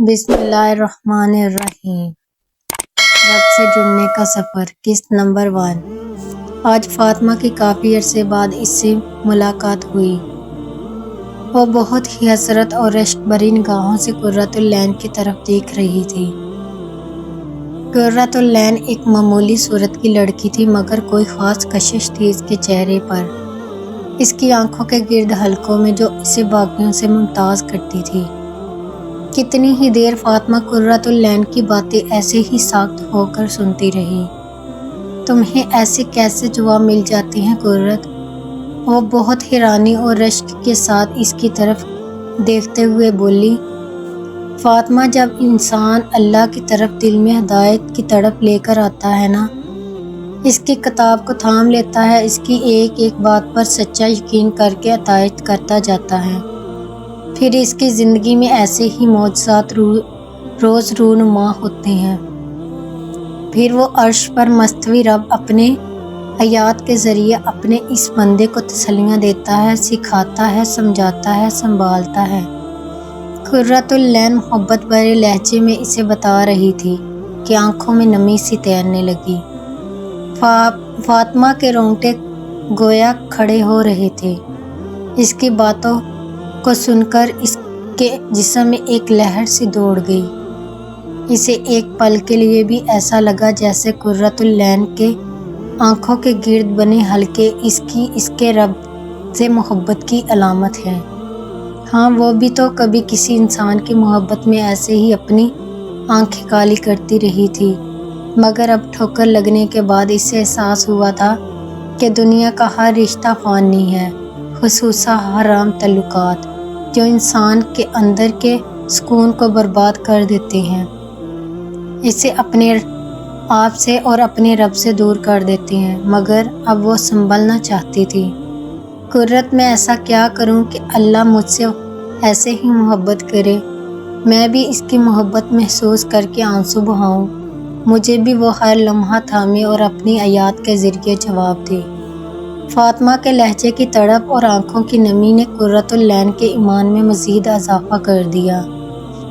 بسم اللہ الرحمن الرحیم۔ رب سے جڑنے کا سفر، قسط نمبر 1۔ آج فاطمہ کی کافی عرصے بعد اس سے ملاقات ہوئی۔ وہ بہت ہی حسرت اور رشک بھری نگاہوں سے قرۃ العین کی طرف دیکھ رہی تھی۔ قرۃ العین ایک معمولی صورت کی لڑکی تھی، مگر کوئی خاص کشش تھی اس کے چہرے پر، اس کی آنکھوں کے گرد حلقوں میں جو اسے باقیوں سے ممتاز کرتی تھی۔ کتنی ہی دیر فاطمہ قرۃ العین کی باتیں ایسے ہی ساکت ہو کر سنتی رہی۔ تمہیں ایسے کیسے جواب مل جاتے ہیں قرۃ؟ وہ بہت حیرانی اور رشک کے ساتھ اس کی طرف دیکھتے ہوئے بولی۔ فاطمہ، جب انسان اللہ کی طرف دل میں ہدایت کی تڑپ لے کر آتا ہے نا، اس کی کتاب کو تھام لیتا ہے، اس کی ایک ایک بات پر سچا یقین کر کے اطاعت کرتا جاتا ہے، پھر اس کی زندگی میں ایسے ہی معجزات روز رونما ہوتے ہیں۔ پھر وہ عرش پر مستوی رب اپنے آیات کے ذریعے اپنے اس بندے کو تسلیاں دیتا ہے، سکھاتا ہے، سمجھاتا ہے، سنبھالتا ہے۔ قرۃ العین محبت بھرے لہجے میں اسے بتا رہی تھی کہ آنکھوں میں نمی سی تیرنے لگی۔ فاطمہ کے رونگٹے گویا کھڑے ہو رہے تھے۔ اس کی باتوں کو سن کر اس کے جسم میں ایک لہر سی دوڑ گئی۔ اسے ایک پل کے لیے بھی ایسا لگا جیسے قرۃ العین کے آنکھوں کے گرد بنے حلقے اس کے رب سے محبت کی علامت ہے۔ ہاں، وہ بھی تو کبھی کسی انسان کی محبت میں ایسے ہی اپنی آنکھیں کالی کرتی رہی تھی، مگر اب ٹھوکر لگنے کے بعد اسے احساس ہوا تھا کہ دنیا کا ہر رشتہ فانی ہے، خصوصاً حرام تعلقات، جو انسان کے اندر کے سکون کو برباد کر دیتے ہیں، اسے اپنے آپ سے اور اپنے رب سے دور کر دیتے ہیں۔ مگر اب وہ سنبھلنا چاہتی تھی۔ قرۃ، میں ایسا کیا کروں کہ اللہ مجھ سے ایسے ہی محبت کرے، میں بھی اس کی محبت محسوس کر کے آنسو بہاؤں، مجھے بھی وہ ہر لمحہ تھامے اور اپنی آیات کے ذریعے جواب دے۔ فاطمہ کے لہجے کی تڑپ اور آنکھوں کی نمی نے قرۃ العین کے ایمان میں مزید اضافہ کر دیا۔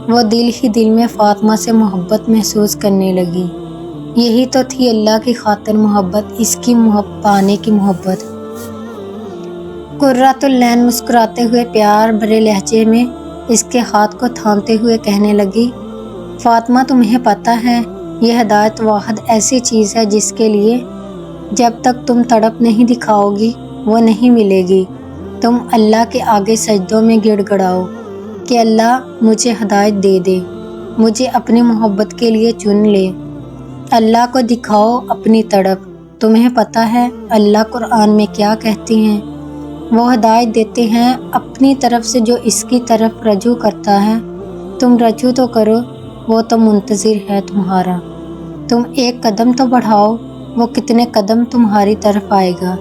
وہ دل ہی دل میں فاطمہ سے محبت محسوس کرنے لگی۔ یہی تو تھی اللہ کی خاطر محبت، اس کی پانے کی محبت۔ قرۃ العین مسکراتے ہوئے پیار بھرے لہجے میں اس کے ہاتھ کو تھامتے ہوئے کہنے لگی، فاطمہ، تمہیں پتہ ہے یہ ہدایت واحد ایسی چیز ہے جس کے لیے جب تک تم تڑپ نہیں دکھاؤ گی وہ نہیں ملے گی۔ تم اللہ کے آگے سجدوں میں گڑ گڑاؤ کہ اللہ مجھے ہدایت دے دے، مجھے اپنی محبت کے لیے چن لے۔ اللہ کو دکھاؤ اپنی تڑپ۔ تمہیں پتہ ہے اللہ قرآن میں کیا کہتے ہیں؟ وہ ہدایت دیتے ہیں اپنی طرف سے جو اس کی طرف رجوع کرتا ہے۔ تم رجوع تو کرو، وہ تو منتظر ہے تمہارا۔ تم ایک قدم تو بڑھاؤ، وہ کتنے قدم تمہاری طرف آئے گا۔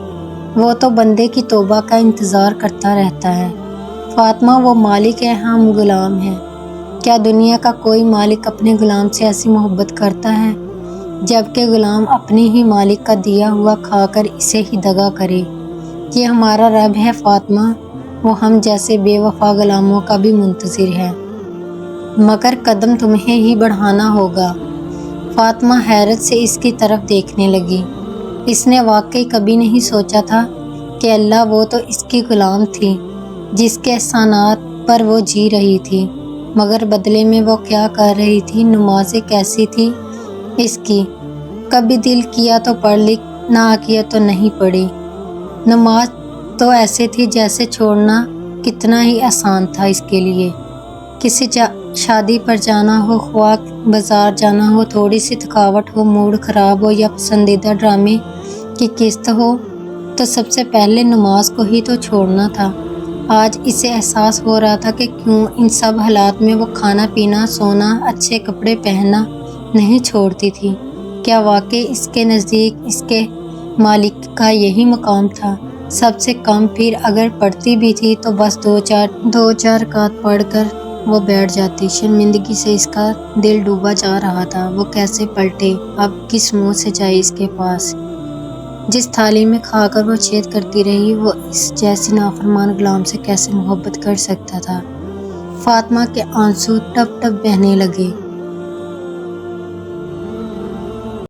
وہ تو بندے کی توبہ کا انتظار کرتا رہتا ہے۔ فاطمہ، وہ مالک ہے، ہم غلام ہیں۔ کیا دنیا کا کوئی مالک اپنے غلام سے ایسی محبت کرتا ہے جبکہ غلام اپنے ہی مالک کا دیا ہوا کھا کر اسے ہی دغا کرے؟ یہ ہمارا رب ہے فاطمہ، وہ ہم جیسے بے وفا غلاموں کا بھی منتظر ہے، مگر قدم تمہیں ہی بڑھانا ہوگا۔ فاطمہ حیرت سے اس کی طرف دیکھنے لگی۔ اس نے واقعی کبھی نہیں سوچا تھا کہ اللہ وہ تو اس کی غلام تھی جس کے احسانات پر وہ جی رہی تھی، مگر بدلے میں وہ کیا کر رہی تھی؟ نمازیں کیسی تھی اس کی؟ کبھی دل کیا تو پڑھ لی، نہ کیا تو نہیں پڑھی۔ نماز تو ایسے تھی جیسے چھوڑنا کتنا ہی آسان تھا اس کے لیے۔ کسی شادی پر جانا ہو، خواہ بازار جانا ہو، تھوڑی سی تھکاوٹ ہو، موڈ خراب ہو یا پسندیدہ ڈرامے کی قسط ہو تو سب سے پہلے نماز کو ہی تو چھوڑنا تھا۔ آج اسے احساس ہو رہا تھا کہ کیوں ان سب حالات میں وہ کھانا پینا، سونا، اچھے کپڑے پہننا نہیں چھوڑتی تھی۔ کیا واقعی اس کے نزدیک اس کے مالک کا یہی مقام تھا؟ سب سے کم، پھر اگر پڑھتی بھی تھی تو بس دو چار رکعت پڑھ کر وہ بیٹھ جاتی۔ شرمندگی سے اس کا دل ڈوبا جا رہا تھا۔ وہ کیسے پلٹے، اب کس منہ سے جائے اس کے پاس؟ جس تھالی میں کھا کر وہ چیت کرتی رہی، وہ اس جیسی نافرمان غلام سے کیسے محبت کر سکتا تھا؟ فاطمہ کے آنسو ٹپ ٹپ بہنے لگے۔